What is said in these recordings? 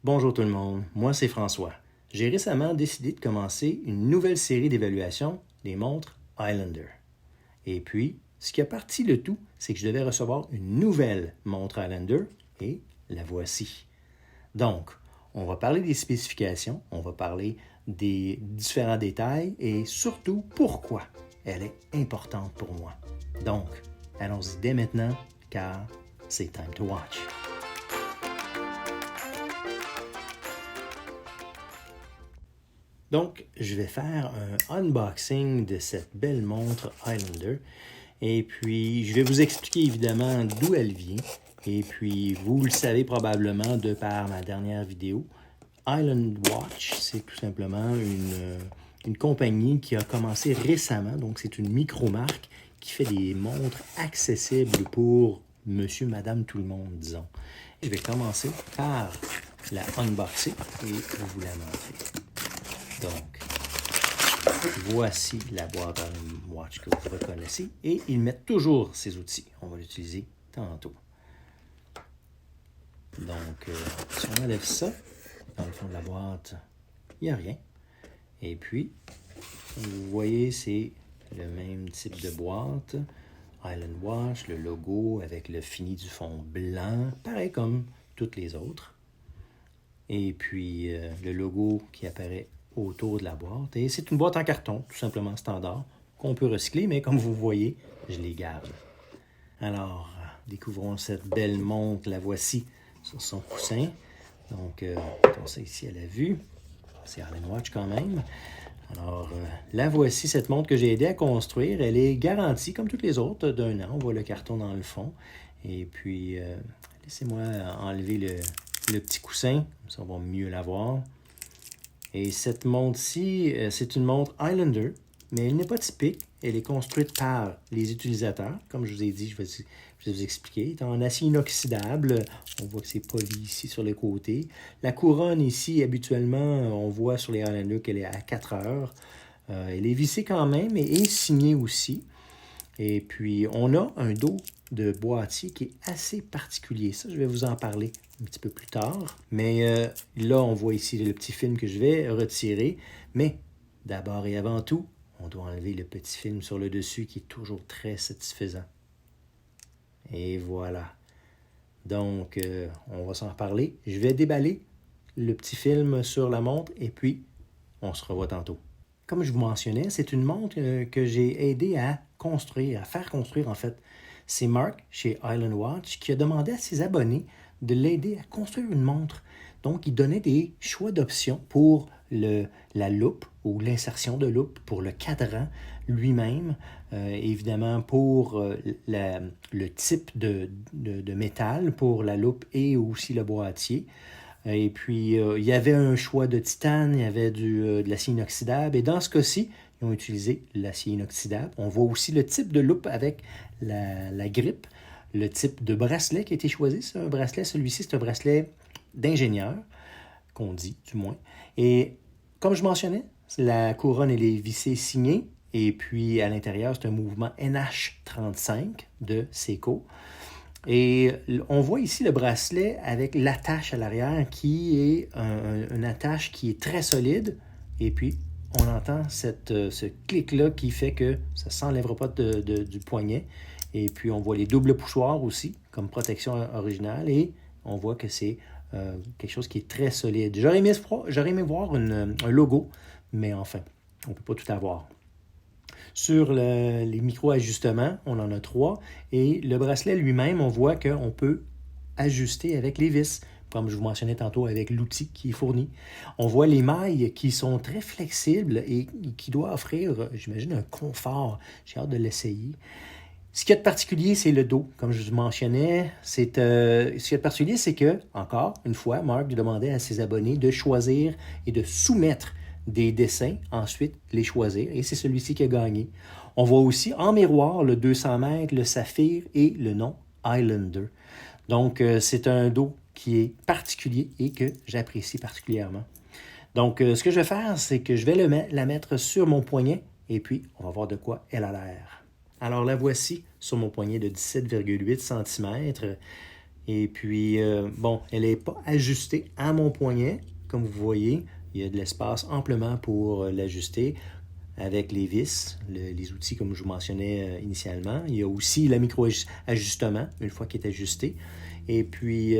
Bonjour tout le monde, moi c'est François. J'ai récemment décidé de commencer une nouvelle série d'évaluation des montres Highlander. Et puis, ce qui a parti le tout, c'est que je devais recevoir une nouvelle montre Highlander et la voici. Donc, on va parler des spécifications, on va parler des différents détails et surtout pourquoi elle est importante pour moi. Donc, allons-y dès maintenant car c'est time to watch. Donc, je vais faire un unboxing de cette belle montre Highlander. Et puis, je vais vous expliquer évidemment d'où elle vient. Et puis, vous le savez probablement de par ma dernière vidéo. Highland Watch, c'est tout simplement une compagnie qui a commencé récemment. Donc, c'est une micro-marque qui fait des montres accessibles pour monsieur, madame, tout le monde, disons. Je vais commencer par la unboxer et vous la montrer. Donc, voici la boîte Highland Watch que vous reconnaissez et ils mettent toujours ces outils. On va l'utiliser tantôt. Donc, si on enlève ça, dans le fond de la boîte, il n'y a rien. Et puis, vous voyez, c'est le même type de boîte. Highland Watch, le logo avec le fini du fond blanc, pareil comme toutes les autres. Et puis, le logo qui apparaît autour de la boîte. Et c'est une boîte en carton, tout simplement standard, qu'on peut recycler, mais comme vous voyez, je les garde. Alors, découvrons cette belle montre, la voici sur son coussin. Donc, on sait ici à la vue, c'est Highland Watch quand même. Alors, la voici, cette montre que j'ai aidé à construire. Elle est garantie, comme toutes les autres, d'1 an. On voit le carton dans le fond. Et puis, laissez-moi enlever le petit coussin, ça va mieux la voir. Et cette montre-ci, c'est une montre Highlander, mais elle n'est pas typique. Elle est construite par les utilisateurs. Comme je vous ai dit, je vais vous expliquer. Elle est en acier inoxydable. On voit que c'est poli ici sur les côtés. La couronne ici, habituellement, on voit sur les Highlander qu'elle est à 4 heures. Elle est vissée quand même et signée aussi. Et puis, on a un dos de boîtier qui est assez particulier. Ça, je vais vous en parler un petit peu plus tard. Mais là, on voit ici le petit film que je vais retirer. Mais d'abord et avant tout, on doit enlever le petit film sur le dessus qui est toujours très satisfaisant. Et voilà. Donc, on va s'en reparler. Je vais déballer le petit film sur la montre et puis on se revoit tantôt. Comme je vous mentionnais, c'est une montre que j'ai aidé à construire, à faire construire en fait. C'est Mark chez Highland Watch qui a demandé à ses abonnés de l'aider à construire une montre. Donc, il donnait des choix d'options pour la loupe ou l'insertion de loupe, pour le cadran lui-même, évidemment pour le type de métal pour la loupe et aussi le boîtier. Et puis, il y avait un choix de titane, il y avait de l'acier inoxydable. Et dans ce cas-ci, ils ont utilisé l'acier inoxydable. On voit aussi le type de loupe avec la grippe, le type de bracelet qui a été choisi. C'est un bracelet, celui-ci, c'est un bracelet d'ingénieur, qu'on dit du moins. Et comme je mentionnais, la couronne, elle est vissée signée. Et puis, à l'intérieur, c'est un mouvement NH35 de Seiko. Et on voit ici le bracelet avec l'attache à l'arrière qui est une attache qui est très solide. Et puis, on entend ce clic-là qui fait que ça ne s'enlèvera pas du poignet. Et puis, on voit les doubles poussoirs aussi comme protection originale. Et on voit que c'est quelque chose qui est très solide. J'aurais aimé voir un logo, mais enfin, on ne peut pas tout avoir. Sur les micro-ajustements, on en a 3. Et le bracelet lui-même, on voit qu'on peut ajuster avec les vis, comme je vous mentionnais tantôt avec l'outil qui est fourni. On voit les mailles qui sont très flexibles et qui doivent offrir, j'imagine, un confort. J'ai hâte de l'essayer. Ce qu'il y a de particulier, c'est le dos. Comme je vous mentionnais, ce qu'il y a de particulier, c'est que, encore une fois, Mark demandait à ses abonnés de choisir et de soumettre des dessins, ensuite les choisir, et c'est celui-ci qui a gagné. On voit aussi en miroir le 200 mètres, le saphir et le nom Highlander. Donc, c'est un dos qui est particulier et que j'apprécie particulièrement. Donc, ce que je vais faire, c'est que je vais la mettre sur mon poignet et puis on va voir de quoi elle a l'air. Alors, la voici sur mon poignet de 17,8 cm. Et puis, bon, elle n'est pas ajustée à mon poignet. Comme vous voyez, il y a de l'espace amplement pour l'ajuster avec les vis, les outils comme je vous mentionnais initialement. Il y a aussi le micro-ajustement, une fois qu'il est ajusté. Et puis,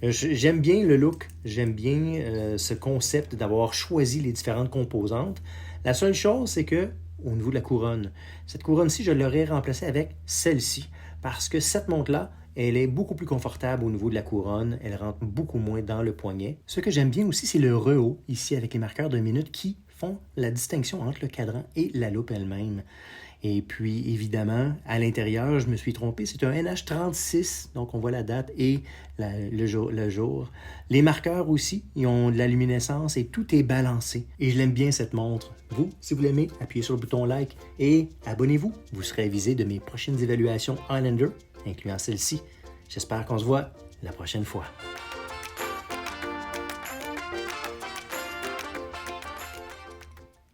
j'aime bien le look, j'aime bien ce concept d'avoir choisi les différentes composantes. La seule chose, c'est que au niveau de la couronne, cette couronne-ci, je l'aurais remplacée avec celle-ci, parce que cette montre-là, elle est beaucoup plus confortable au niveau de la couronne, elle rentre beaucoup moins dans le poignet. Ce que j'aime bien aussi, c'est le rehaut, ici avec les marqueurs de minutes qui font la distinction entre le cadran et la loupe elle-même. Et puis, évidemment, à l'intérieur, je me suis trompé, c'est un NH36, donc on voit la date et le jour. Les marqueurs aussi, ils ont de la luminescence et tout est balancé. Et je l'aime bien cette montre. Vous, si vous l'aimez, appuyez sur le bouton like et abonnez-vous. Vous serez avisé de mes prochaines évaluations Highlander, incluant celle-ci. J'espère qu'on se voit la prochaine fois.